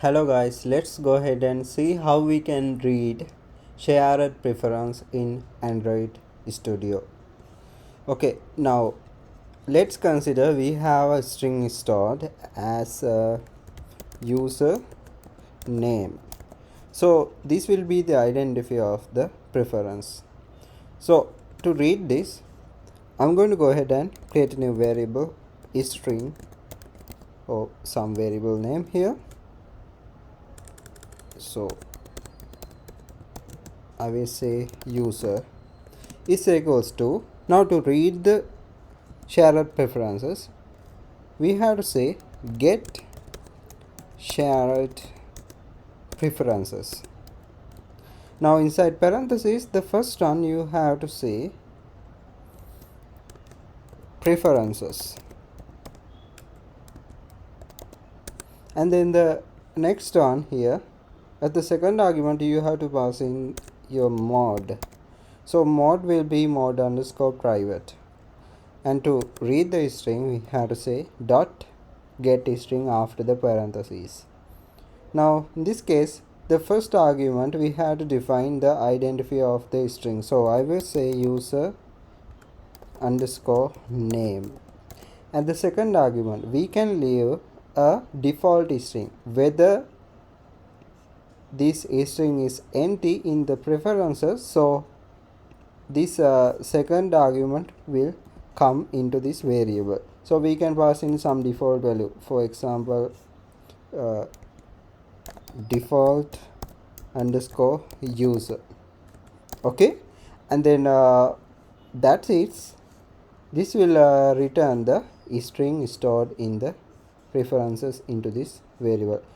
Hello guys, let's go ahead and see how we can read shared preference in Android Studio. Okay, now let's consider we have a string stored as a user name. So this will be the identifier of the preference. So to read this, I'm going to go ahead and create a new variable string or some variable name here. So I will say user is equals to, now to read the shared preferences we have to say get shared preferences. Now inside parentheses the first one you have to say preferences, and then the next one here at the second argument you have to pass in your mode. So mode will be mode underscore private, and to read the string we have to say dot get string after the parentheses. Now in this case the first argument we have to define the identifier of the string, so I will say user underscore name, and the second argument we can leave a default string whether this string is empty in the preferences, so this second argument will come into this variable. So we can pass in some default value, for example default underscore user. Okay, and then that's it. This will return the string stored in the preferences into this variable.